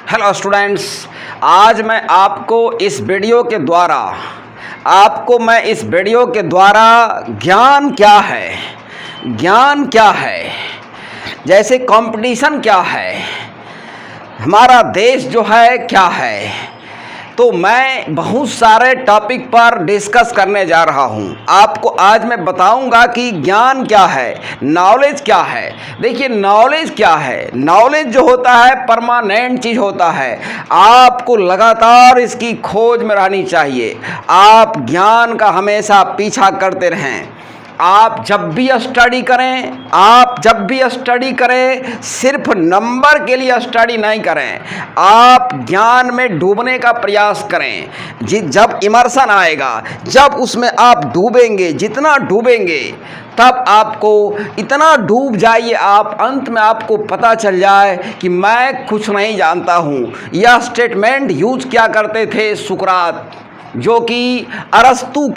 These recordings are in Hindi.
हेलो स्टूडेंट्स, आज मैं आपको इस वीडियो के द्वारा ज्ञान क्या है, जैसे कंपटीशन क्या है, हमारा देश जो है क्या है, तो मैं बहुत सारे टॉपिक पर डिस्कस करने जा रहा हूँ। आपको आज मैं बताऊँगा कि ज्ञान क्या है, नॉलेज क्या है। देखिए, नॉलेज क्या है? नॉलेज जो होता है परमानेंट चीज़ होता है। आपको लगातार इसकी खोज में रहनी चाहिए। आप ज्ञान का हमेशा पीछा करते रहें। आप जब भी स्टडी करें सिर्फ नंबर के लिए स्टडी नहीं करें। आप ज्ञान में डूबने का प्रयास करें। जब इमर्शन आएगा, जब उसमें आप डूबेंगे, जितना डूबेंगे तब आपको इतना डूब जाइए आप, अंत में आपको पता चल जाए कि मैं कुछ नहीं जानता हूँ। यह स्टेटमेंट यूज क्या करते थे सुकरात, जो कि अरस्तु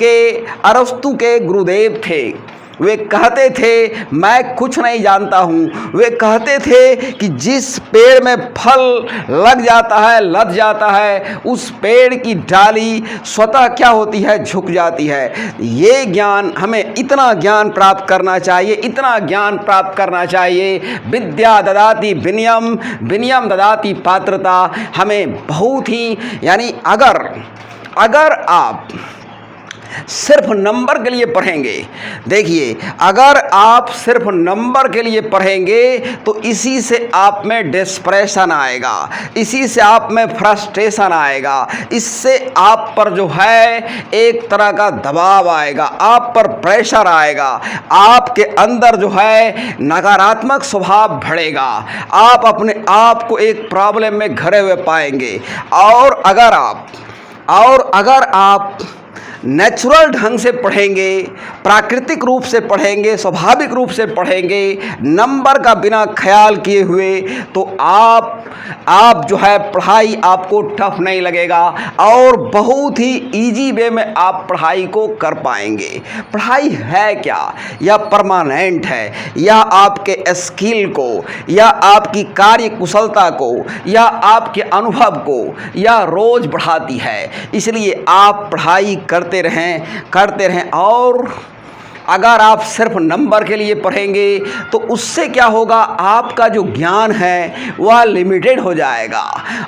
के गुरुदेव थे। वे कहते थे मैं कुछ नहीं जानता हूँ। वे कहते थे कि जिस पेड़ में फल लग जाता है, लद जाता है, उस पेड़ की डाली स्वतः क्या होती है, झुक जाती है। ये ज्ञान, हमें इतना ज्ञान प्राप्त करना चाहिए। विद्या ददाति विनयम, विनयम ददाति पात्रता। हमें बहुत ही, यानी अगर आप सिर्फ नंबर के लिए पढ़ेंगे, देखिए, अगर आप सिर्फ नंबर के लिए पढ़ेंगे तो इसी से आप में डिस्प्रेशन आएगा, इसी से आप में फ्रस्ट्रेशन आएगा, इससे आप पर जो है एक तरह का दबाव आएगा, आप पर प्रेशर आएगा, आपके अंदर जो है नकारात्मक स्वभाव बढ़ेगा, आप अपने आप को एक प्रॉब्लम में घिरे हुए पाएंगे। और अगर आप नेचुरल ढंग से पढ़ेंगे, प्राकृतिक रूप से पढ़ेंगे, स्वाभाविक रूप से पढ़ेंगे, नंबर का बिना ख्याल किए हुए, तो आप जो है पढ़ाई आपको टफ नहीं लगेगा और बहुत ही इजी वे में आप पढ़ाई को कर पाएंगे। पढ़ाई है क्या? यह परमानेंट है। यह आपके स्किल को, या आपकी कार्य कुशलता को, या आपके अनुभव को यह रोज बढ़ाती है। इसलिए आप पढ़ाई करते रहें। और अगर आप सिर्फ नंबर के लिए पढ़ेंगे तो उससे क्या होगा, आपका जो ज्ञान है वह लिमिटेड हो जाएगा।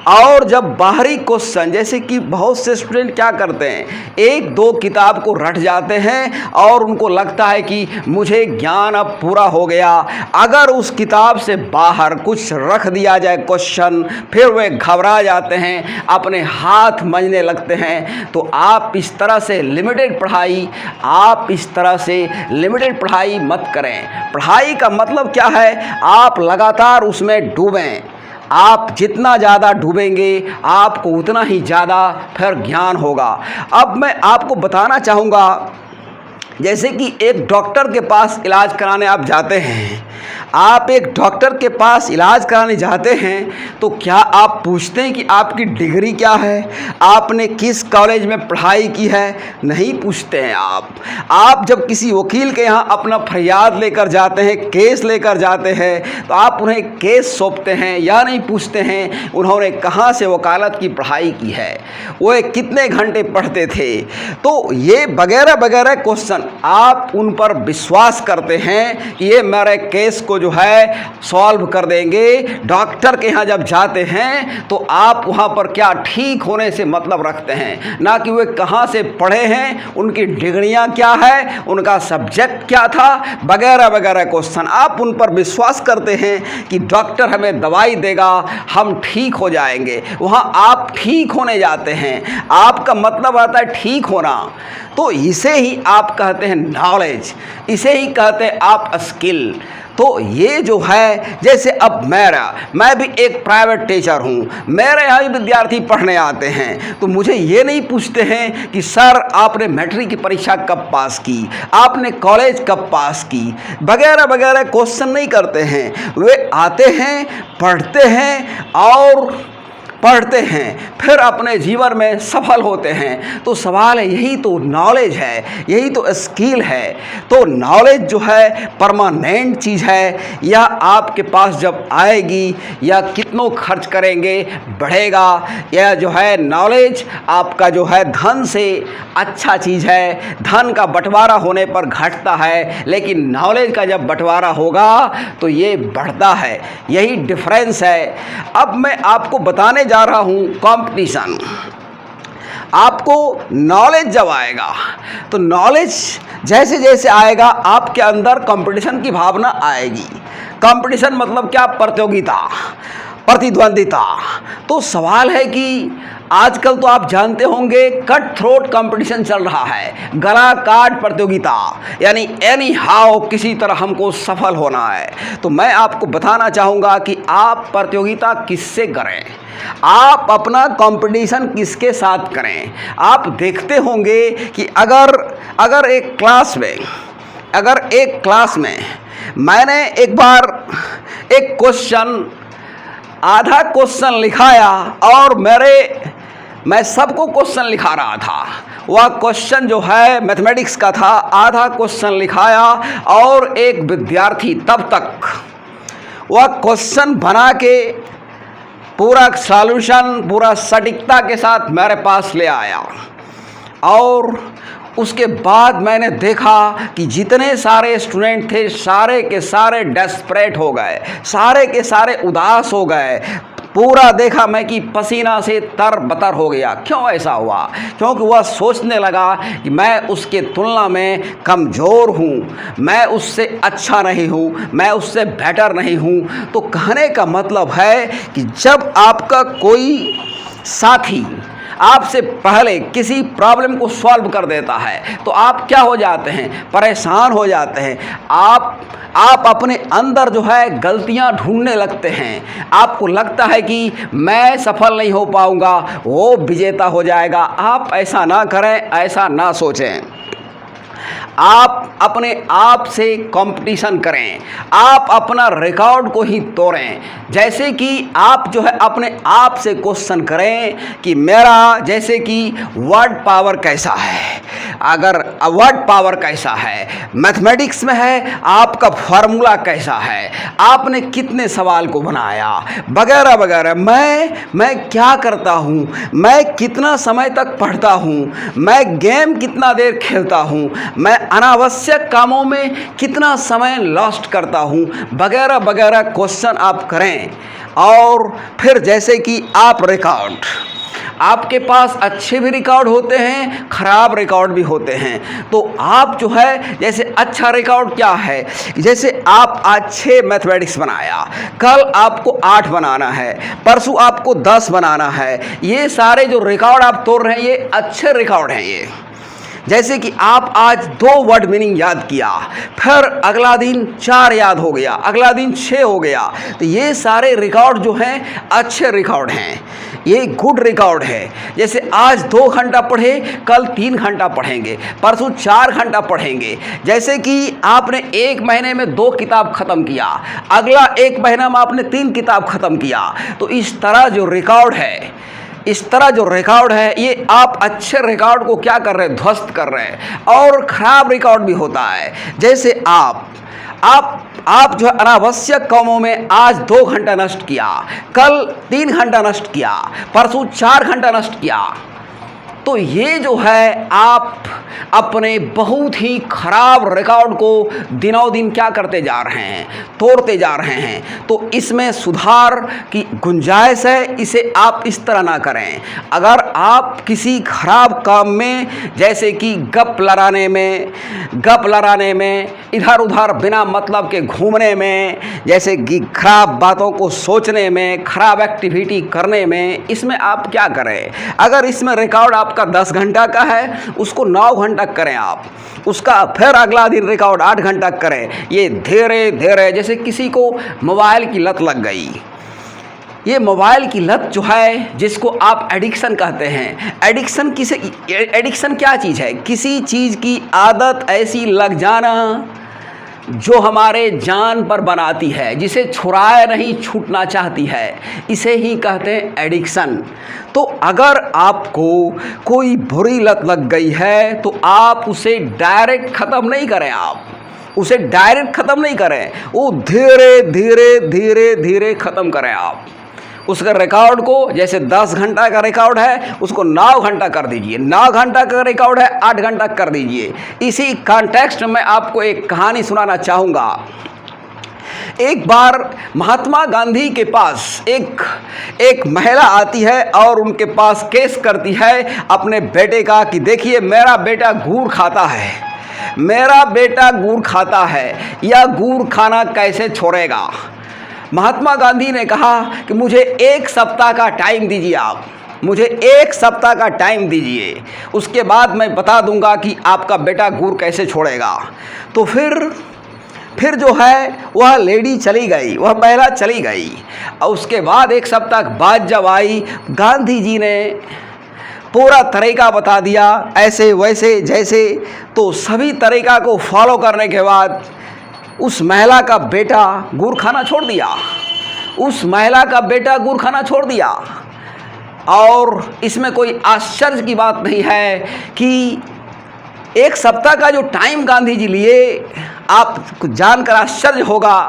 और जब बाहरी क्वेश्चन, जैसे कि बहुत से स्टूडेंट क्या करते हैं, एक दो किताब को रट जाते हैं और उनको लगता है कि मुझे ज्ञान अब पूरा हो गया। अगर उस किताब से बाहर कुछ रख दिया जाए क्वेश्चन, फिर वे घबरा जाते हैं, अपने हाथ मंजने लगते हैं। तो आप इस तरह से लिमिटेड पढ़ाई मत करें। पढ़ाई का मतलब क्या है? आप लगातार उसमें डूबें। आप जितना ज़्यादा डूबेंगे आपको उतना ही ज़्यादा फिर ज्ञान होगा। अब मैं आपको बताना चाहूँगा, जैसे कि एक डॉक्टर के पास इलाज कराने आप जाते हैं, आप एक डॉक्टर के पास इलाज कराने जाते हैं तो क्या आप पूछते हैं कि आपकी डिग्री क्या है, आपने किस कॉलेज में पढ़ाई की है? नहीं पूछते हैं आप जब किसी वकील के यहाँ अपना फरियाद लेकर जाते हैं, केस लेकर जाते हैं, तो आप उन्हें केस सौंपते हैं या नहीं पूछते हैं उन्होंने कहाँ से वकालत की पढ़ाई की है, वो कितने घंटे पढ़ते थे। तो ये वगैरह क्वेश्चन आप उन पर विश्वास करते हैं कि ये मेरे केस को जो है सॉल्व कर देंगे। डॉक्टर के यहाँ जब जाते हैं तो आप वहाँ पर क्या ठीक होने से मतलब रखते हैं, ना कि वे कहाँ से पढ़े हैं, उनकी डिग्रियाँ क्या है, उनका सब्जेक्ट क्या था, वगैरह क्वेश्चन आप उन पर विश्वास करते हैं कि डॉक्टर हमें दवाई देगा, हम ठीक हो जाएंगे। वहाँ आप ठीक होने जाते हैं, आपका मतलब आता है ठीक होना। तो इसे ही आप कहते हैं नॉलेज, इसे ही कहते हैं आप स्किल। तो ये जो है, जैसे अब मैं भी एक प्राइवेट टीचर हूँ, मेरे यहाँ भी विद्यार्थी पढ़ने आते हैं, तो मुझे ये नहीं पूछते हैं कि सर आपने मैट्रिक की परीक्षा कब पास की, आपने कॉलेज कब पास की, वगैरह क्वेश्चन नहीं करते हैं। वे आते हैं, पढ़ते हैं और पढ़ते हैं, फिर अपने जीवन में सफल होते हैं। तो सवाल है, यही तो नॉलेज है, यही तो स्किल है। तो नॉलेज जो है परमानेंट चीज़ है, या आपके पास जब आएगी या कितनों खर्च करेंगे बढ़ेगा, या जो है नॉलेज आपका जो है धन से अच्छा चीज़ है। धन का बंटवारा होने पर घटता है, लेकिन नॉलेज का जब बंटवारा होगा तो ये बढ़ता है। यही डिफरेंस है। अब मैं आपको बताने जा रहा हूँ कंपटीशन। आपको नॉलेज जब आएगा तो नॉलेज जैसे जैसे आएगा आपके अंदर कंपटीशन की भावना आएगी। कंपटीशन मतलब क्या? प्रतियोगिता, प्रतिद्वंदिता। तो सवाल है कि आजकल तो आप जानते होंगे कट थ्रोट कंपटीशन चल रहा है, गला काट प्रतियोगिता, यानी एनी हाउ किसी तरह हमको सफल होना है। तो मैं आपको बताना चाहूँगा कि आप प्रतियोगिता किससे करें, आप अपना कंपटीशन किसके साथ करें। आप देखते होंगे कि अगर एक क्लास में मैंने एक बार एक क्वेश्चन, आधा क्वेश्चन लिखाया और मैं सबको क्वेश्चन लिखा रहा था। वह क्वेश्चन जो है मैथमेटिक्स का था। आधा क्वेश्चन लिखाया और एक विद्यार्थी तब तक वह क्वेश्चन बना के पूरा सॉल्यूशन पूरा सटीकता के साथ मेरे पास ले आया, और उसके बाद मैंने देखा कि जितने सारे स्टूडेंट थे सारे के सारे डेस्परेट हो गए, सारे के सारे उदास हो गए। पूरा देखा मैं कि पसीना से तर-बतर हो गया। क्यों ऐसा हुआ? क्योंकि वह सोचने लगा कि मैं उसके तुलना में कमज़ोर हूँ, मैं उससे अच्छा नहीं हूँ, मैं उससे बेटर नहीं हूँ। तो कहने का मतलब है कि जब आपका कोई साथी आपसे पहले किसी प्रॉब्लम को सॉल्व कर देता है तो आप क्या हो जाते हैं? परेशान हो जाते हैं। आप अपने अंदर जो है गलतियां ढूंढने लगते हैं। आपको लगता है कि मैं सफल नहीं हो पाऊंगा, वो विजेता हो जाएगा। आप ऐसा ना करें, ऐसा ना सोचें। आप अपने आप से कंपटीशन करें, आप अपना रिकॉर्ड को ही तोड़ें। जैसे कि आप जो है अपने आप से क्वेश्चन करें कि मेरा जैसे कि वर्ड पावर कैसा है, अगर वर्ड पावर कैसा है, मैथमेटिक्स में है आपका फार्मूला कैसा है, आपने कितने सवाल को बनाया, वगैरह वगैरह। मैं क्या करता हूँ, मैं कितना समय तक पढ़ता हूँ, मैं गेम कितना देर खेलता हूँ, मैं अनावश्यक कामों में कितना समय लॉस्ट करता हूँ, वगैरह वगैरह क्वेश्चन आप करें। और फिर जैसे कि आप रिकॉर्ड, आपके पास अच्छे भी रिकॉर्ड होते हैं, ख़राब रिकॉर्ड भी होते हैं। तो आप जो है जैसे अच्छा रिकॉर्ड क्या है, जैसे आप आज 6 मैथमेटिक्स बनाया, कल आपको 8 बनाना है, परसों आपको 10 बनाना है। ये सारे जो रिकॉर्ड आप तोड़ रहे हैं ये अच्छे रिकॉर्ड हैं। ये जैसे कि आप आज 2 वर्ड मीनिंग याद किया, फिर अगला दिन 4 याद हो गया, अगला दिन 6 हो गया। तो ये सारे रिकॉर्ड जो हैं अच्छे रिकॉर्ड हैं, ये गुड रिकॉर्ड है। जैसे आज 2 घंटा पढ़े, कल 3 घंटा पढ़ेंगे, परसों 4 घंटा पढ़ेंगे। जैसे कि आपने 1 महीने में 2 किताब ख़त्म किया, अगला 1 महीना में आपने 3 किताब ख़त्म किया। तो इस तरह जो रिकॉर्ड है, ये आप अच्छे रिकॉर्ड को क्या कर रहे हैं? ध्वस्त कर रहे हैं। और ख़राब रिकॉर्ड भी होता है। जैसे आप जो है अनावश्यक कामों में आज 2 घंटा नष्ट किया, कल 3 घंटा नष्ट किया, परसों 4 घंटा नष्ट किया। तो ये जो है आप अपने बहुत ही ख़राब रिकॉर्ड को दिनों दिन क्या करते जा रहे हैं? तोड़ते जा रहे हैं। तो इसमें सुधार की गुंजाइश है, इसे आप इस तरह ना करें। अगर आप किसी ख़राब काम में, जैसे कि गप लड़ाने में, इधर उधर बिना मतलब के घूमने में, जैसे कि ख़राब बातों को सोचने में, ख़राब एक्टिविटी करने में, इसमें आप क्या करें? अगर इसमें रिकॉर्ड आपका 10 घंटा का है, उसको 9 घंटा करें आप, उसका फिर अगला दिन रिकॉर्ड 8 घंटा करें। ये धीरे धीरे, जैसे किसी को मोबाइल की लत लग गई, ये मोबाइल की लत जो है जिसको आप एडिक्शन कहते हैं। एडिक्शन क्या चीज़ है? किसी चीज़ की आदत ऐसी लग जाना जो हमारे जान पर बनाती है, जिसे छुड़ाए नहीं छूटना चाहती है, इसे ही कहते हैं एडिक्शन। तो अगर आपको कोई बुरी लत लग गई है तो आप उसे डायरेक्ट ख़त्म नहीं करें, आप उसे डायरेक्ट ख़त्म नहीं करें, वो धीरे धीरे धीरे धीरे ख़त्म करें। आप उसका रिकॉर्ड को, जैसे 10 घंटा का रिकॉर्ड है उसको 9 घंटा कर दीजिए, 9 घंटा का रिकॉर्ड है 8 घंटा कर दीजिए। इसी कॉन्टेक्स्ट में आपको एक कहानी सुनाना चाहूँगा। एक बार महात्मा गांधी के पास एक महिला आती है और उनके पास केस करती है अपने बेटे का कि देखिए मेरा बेटा गुड़ खाता है, मेरा बेटा गुड़ खाता है, यह गुड़ खाना कैसे छोड़ेगा। महात्मा गांधी ने कहा कि मुझे 1 सप्ताह का टाइम दीजिए, आप मुझे 1 सप्ताह का टाइम दीजिए, उसके बाद मैं बता दूंगा कि आपका बेटा गुड़ कैसे छोड़ेगा। तो फिर जो है वह लेडी चली गई, वह महिला चली गई और उसके बाद 1 सप्ताह बाद जब आई, गांधी जी ने पूरा तरीका बता दिया, ऐसे वैसे जैसे। तो सभी तरीका को फॉलो करने के बाद उस महिला का बेटा गुड़ खाना छोड़ दिया, उस महिला का बेटा गुड़ खाना छोड़ दिया। और इसमें कोई आश्चर्य की बात नहीं है कि 1 सप्ताह का जो टाइम गांधी जी लिए, आपको जानकर आश्चर्य होगा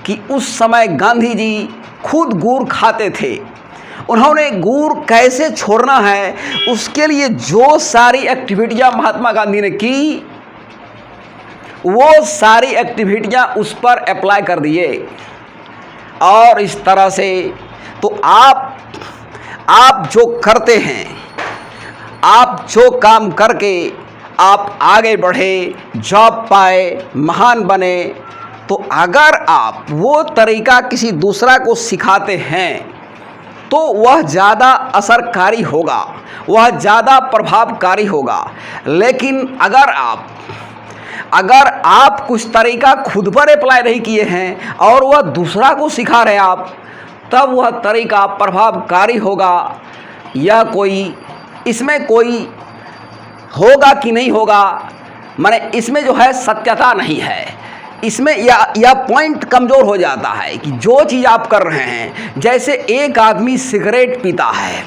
कि उस समय गांधी जी खुद गुड़ खाते थे। उन्होंने गुड़ कैसे छोड़ना है उसके लिए जो सारी एक्टिविटियां महात्मा गांधी ने की, वो सारी एक्टिविटियां उस पर अप्लाई कर दिए। और इस तरह से तो आप जो करते हैं, आप जो काम करके आप आगे बढ़े, जॉब पाए, महान बने, तो अगर आप वो तरीका किसी दूसरा को सिखाते हैं तो वह ज़्यादा असरकारी होगा, वह ज़्यादा प्रभावकारी होगा। लेकिन अगर आप कुछ तरीका खुद पर अप्लाई नहीं किए हैं और वह दूसरा को सिखा रहे हैं आप, तब वह तरीका प्रभावकारी होगा या इसमें कोई होगा कि नहीं होगा, माने इसमें जो है सत्यता नहीं है। इसमें यह पॉइंट कमज़ोर हो जाता है कि जो चीज़ आप कर रहे हैं, जैसे एक आदमी सिगरेट पीता है,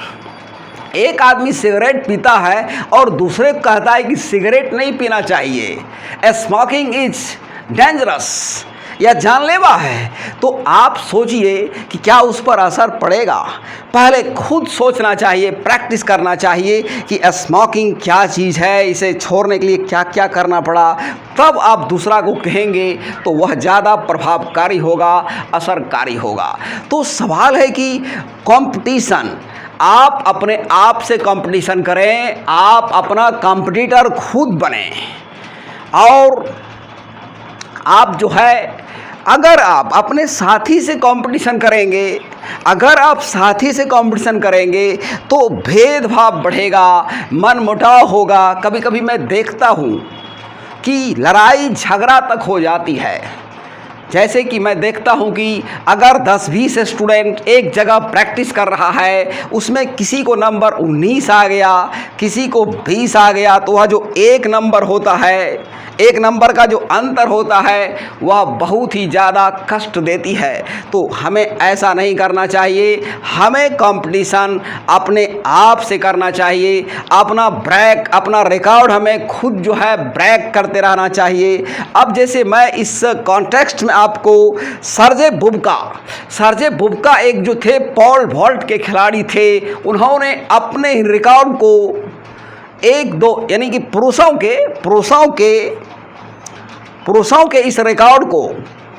एक आदमी सिगरेट पीता है और दूसरे को कहता है कि सिगरेट नहीं पीना चाहिए, स्मोकिंग इज डेंजरस, या जानलेवा है, तो आप सोचिए कि क्या उस पर असर पड़ेगा। पहले खुद सोचना चाहिए, प्रैक्टिस करना चाहिए कि स्मोकिंग क्या चीज़ है, इसे छोड़ने के लिए क्या क्या करना पड़ा, तब आप दूसरा को कहेंगे तो वह ज़्यादा प्रभावकारी होगा, असरकारी होगा। तो सवाल है कि कंपटीशन, आप अपने आप से कंपटीशन करें, आप अपना कंपटीटर खुद बने। और आप जो है, अगर आप अपने साथी से कंपटीशन करेंगे, अगर आप साथी से कंपटीशन करेंगे तो भेदभाव बढ़ेगा, मनमुटाव होगा। कभी कभी मैं देखता हूँ कि लड़ाई झगड़ा तक हो जाती है। जैसे कि मैं देखता हूँ कि अगर 10-20 स्टूडेंट एक जगह प्रैक्टिस कर रहा है, उसमें किसी को नंबर 19 आ गया, किसी को 20 आ गया, तो वह जो 1 नंबर होता है, 1 नंबर का जो अंतर होता है, वह बहुत ही ज़्यादा कष्ट देती है। तो हमें ऐसा नहीं करना चाहिए, हमें कंपटीशन अपने आप से करना चाहिए। अपना रिकॉर्ड हमें खुद जो है ब्रेक करते रहना चाहिए। अब जैसे मैं इस कॉन्टेक्स्ट में आपको सर्जे बुबका एक जो थे पॉल वॉल्ट के खिलाड़ी थे, उन्होंने अपने रिकॉर्ड को 1-2 यानी कि पुरुषों के इस रिकॉर्ड को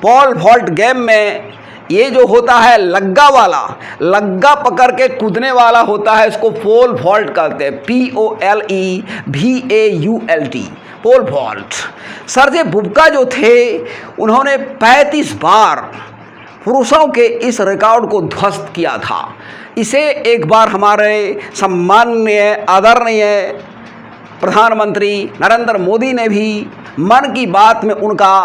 पॉल वॉल्ट गेम में, ये जो होता है लग्गा पकड़ के कूदने वाला होता है, इसको पोल वॉल्ट कहते हैं, POLEVAULT, pole vault. Sergey Bubka जो थे, उन्होंने 35 बार पुरुषों के इस रिकॉर्ड को ध्वस्त किया था। इसे एक बार हमारे सम्माननीय आदरणीय प्रधानमंत्री नरेंद्र मोदी ने भी मन की बात में उनका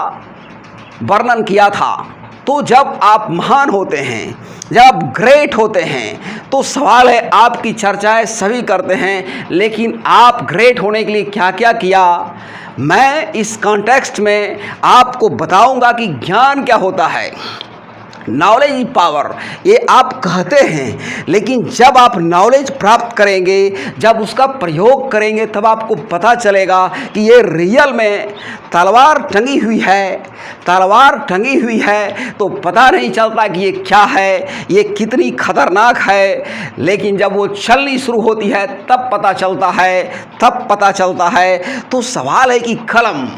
वर्णन किया था। तो जब आप महान होते हैं, जब आप ग्रेट होते हैं, तो सवाल है, आपकी चर्चाएं सभी करते हैं, लेकिन आप ग्रेट होने के लिए क्या क्या किया। मैं इस कॉन्टेक्स्ट में आपको बताऊंगा कि ज्ञान क्या होता है। नॉलेज इज पावर, ये आप कहते हैं, लेकिन जब आप नॉलेज प्राप्त करेंगे, जब उसका प्रयोग करेंगे, तब आपको पता चलेगा कि ये रियल में तलवार टंगी हुई है। तलवार टंगी हुई है तो पता नहीं चलता कि ये क्या है, ये कितनी खतरनाक है, लेकिन जब वो चलनी शुरू होती है तब पता चलता है, तब पता चलता है। तो सवाल है कि कलम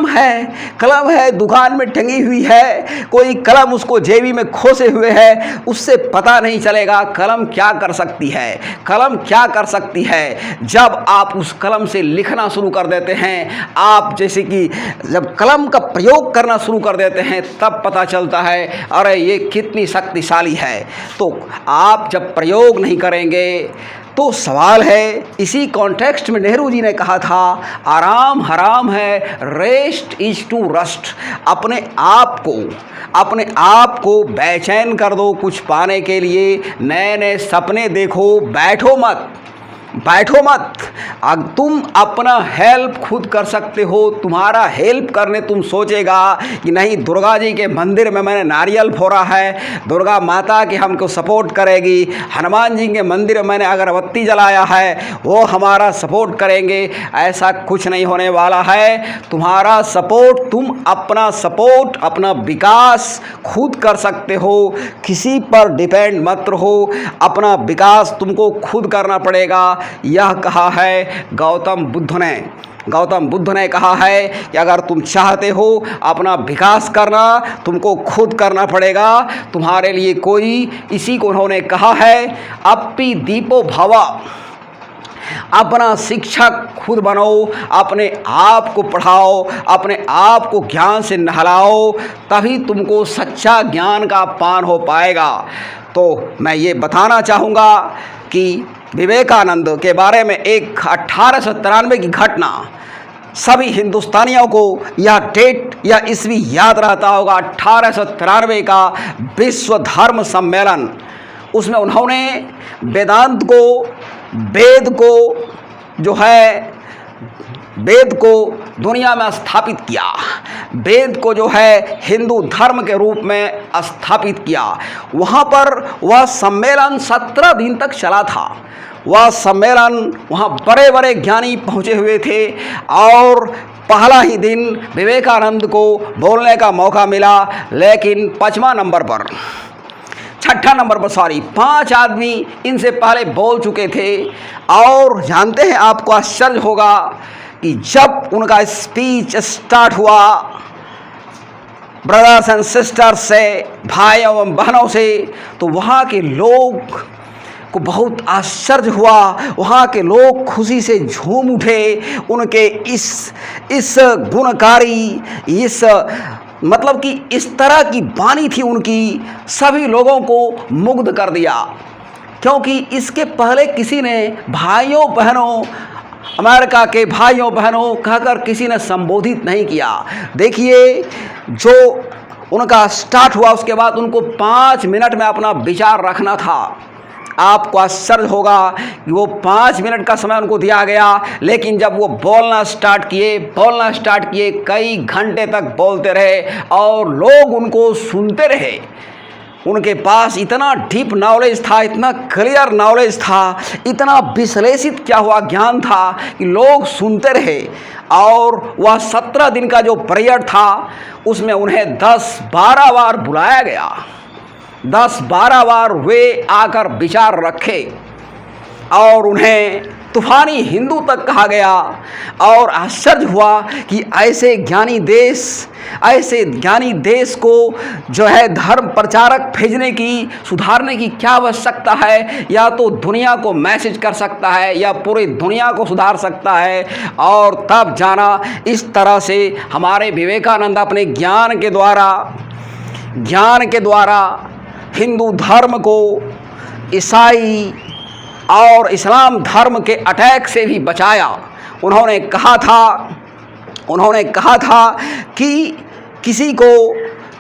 है, दुकान में टंगी हुई है, कोई कलम उसको जेबी में खोसे हुए है, उससे पता नहीं चलेगा कलम क्या कर सकती है। कलम क्या कर सकती है जब आप उस कलम से लिखना शुरू कर देते हैं, आप जैसे कि जब कलम का प्रयोग करना शुरू कर देते हैं तब पता चलता है अरे ये कितनी शक्तिशाली है। तो आप जब प्रयोग नहीं करेंगे तो सवाल है, इसी कॉन्टेक्स्ट में नेहरू जी ने कहा था आराम हराम है, रेस्ट इज टू रस्ट। अपने आप को बेचैन कर दो कुछ पाने के लिए, नए नए सपने देखो, बैठो मत। तुम अपना हेल्प खुद कर सकते हो। तुम्हारा हेल्प करने तुम सोचेगा कि नहीं, दुर्गा जी के मंदिर में मैंने नारियल फोड़ा है, दुर्गा माता की हमको सपोर्ट करेगी, हनुमान जी के मंदिर में मैंने अगरबत्ती जलाया है, वो हमारा सपोर्ट करेंगे। ऐसा कुछ नहीं होने वाला है। तुम्हारा सपोर्ट, तुम अपना विकास खुद कर सकते हो, किसी पर डिपेंड मत रहो। अपना विकास तुमको खुद करना पड़ेगा। यह कहा है गौतम बुद्ध ने कहा है कि अगर तुम चाहते हो अपना विकास करना, तुमको खुद करना पड़ेगा। तुम्हारे लिए कोई, इसी को उन्होंने कहा है अप्पि दीपो भव। अपना शिक्षक खुद बनो, अपने आप को पढ़ाओ, अपने आप को ज्ञान से नहलाओ, तभी तुमको सच्चा ज्ञान का पान हो पाएगा। तो मैं ये बताना चाहूँगा कि विवेकानंद के बारे में एक 1893 की घटना, सभी हिंदुस्तानियों को यह डेट या ईस्वी याद रहता होगा। 1893 का विश्व धर्म सम्मेलन, उसमें उन्होंने वेद को दुनिया में स्थापित किया। वेद को जो है हिंदू धर्म के रूप में स्थापित किया। वहाँ पर वह सम्मेलन 17 दिन तक चला था। वह सम्मेलन, वहाँ बड़े बड़े ज्ञानी पहुँचे हुए थे और पहला ही दिन विवेकानंद को बोलने का मौका मिला, लेकिन 5 नंबर पर 5 आदमी इनसे पहले बोल चुके थे। और जानते हैं, आपको आश्चर्य होगा कि जब उनका स्पीच स्टार्ट हुआ ब्रदर्स एंड सिस्टर्स से, भाइयों एवं बहनों से, तो वहाँ के लोग को बहुत आश्चर्य हुआ। वहाँ के लोग खुशी से झूम उठे। उनके इस गुणकारी, मतलब कि इस तरह की वाणी थी उनकी, सभी लोगों को मुग्ध कर दिया। क्योंकि इसके पहले किसी ने भाइयों बहनों, अमेरिका के भाइयों बहनों कहकर किसी ने संबोधित नहीं किया। देखिए, जो उनका स्टार्ट हुआ उसके बाद उनको 5 मिनट में अपना विचार रखना था। आपको आश्चर्य होगा कि वो 5 मिनट का समय उनको दिया गया, लेकिन जब वो बोलना स्टार्ट किए, कई घंटे तक बोलते रहे और लोग उनको सुनते रहे। उनके पास इतना डीप नॉलेज था, इतना क्लियर नॉलेज था, इतना विश्लेषित किया हुआ ज्ञान था कि लोग सुनते रहे। और वह 17 दिन का जो पीरियड था, उसमें उन्हें 10-12 बार बुलाया गया। 10-12 बार वे आकर विचार रखे और उन्हें तूफानी हिंदू तक कहा गया। और आश्चर्य हुआ कि ऐसे ज्ञानी देश को जो है धर्म प्रचारक भेजने की, सुधारने की क्या आवश्यकता है। या तो दुनिया को मैसेज कर सकता है या पूरी दुनिया को सुधार सकता है। और तब जाना, इस तरह से हमारे विवेकानंद अपने ज्ञान के द्वारा हिंदू धर्म को ईसाई और इस्लाम धर्म के अटैक से भी बचाया। उन्होंने कहा था कि किसी को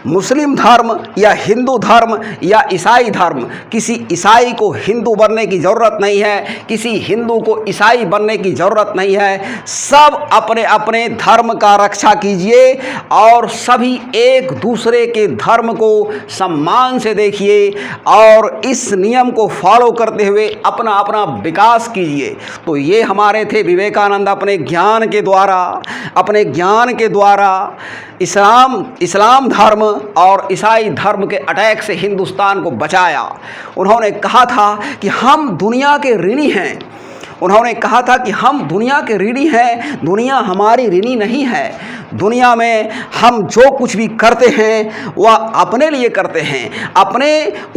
मुस्लिम धर्म या हिंदू धर्म या ईसाई धर्म, किसी ईसाई को हिंदू बनने की ज़रूरत नहीं है, किसी हिंदू को ईसाई बनने की ज़रूरत नहीं है। सब अपने अपने धर्म का रक्षा कीजिए और सभी एक दूसरे के धर्म को सम्मान से देखिए और इस नियम को फॉलो करते हुए अपना अपना विकास कीजिए। तो ये हमारे थे विवेकानंद, अपने ज्ञान के द्वारा इस्लाम धर्म और ईसाई धर्म के अटैक से हिंदुस्तान को बचाया। उन्होंने कहा था कि हम दुनिया के ऋणी हैं। उन्होंने कहा था कि हम दुनिया के ऋणी हैं, दुनिया हमारी ऋणी नहीं है। दुनिया में हम जो कुछ भी करते हैं वह अपने लिए करते हैं,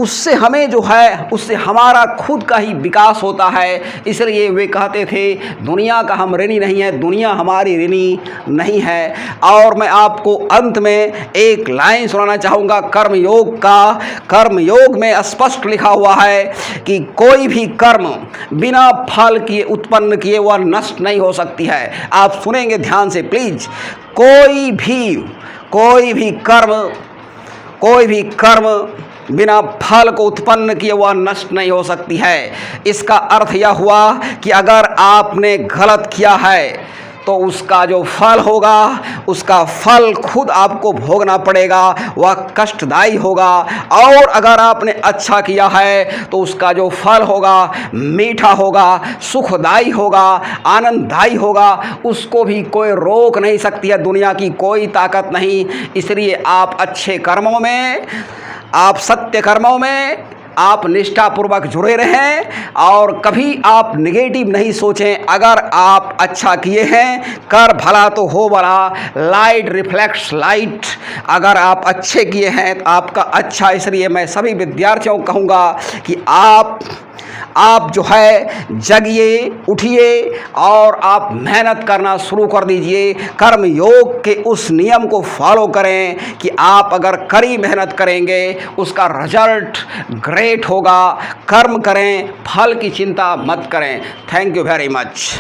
उससे हमें जो है उससे हमारा खुद का ही विकास होता है। इसलिए वे कहते थे दुनिया का हम ऋणी नहीं है, दुनिया हमारी ऋणी नहीं है। और मैं आपको अंत में एक लाइन सुनाना चाहूँगा कर्मयोग का। कर्मयोग में स्पष्ट लिखा हुआ है कि कोई भी कर्म बिना फल किए उत्पन्न किए वह नष्ट नहीं हो सकती है। आप सुनेंगे ध्यान से प्लीज। कोई भी कर्म बिना फल को उत्पन्न किए वह नष्ट नहीं हो सकती है। इसका अर्थ यह हुआ कि अगर आपने गलत किया है तो उसका जो फल होगा उसका फल खुद आपको भोगना पड़ेगा, वह कष्टदायी होगा। और अगर आपने अच्छा किया है तो उसका जो फल होगा मीठा होगा, सुखदायी होगा, आनंददायी होगा। उसको भी कोई रोक नहीं सकती है, दुनिया की कोई ताकत नहीं। इसलिए आप अच्छे कर्मों में, आप सत्य कर्मों में आप निष्ठापूर्वक जुड़े रहें और कभी आप नेगेटिव नहीं सोचें। अगर आप अच्छा किए हैं, कर भला तो हो भला, लाइट रिफ्लेक्ट्स लाइट। अगर आप अच्छे किए हैं तो आपका अच्छा। इसलिए मैं सभी विद्यार्थियों को कहूँगा कि आप जो है जगिए, उठिए और आप मेहनत करना शुरू कर दीजिए। कर्म योग के उस नियम को फॉलो करें कि आप अगर कड़ी मेहनत करेंगे उसका रिजल्ट ग्रेट होगा। कर्म करें, फल की चिंता मत करें। Thank you very much.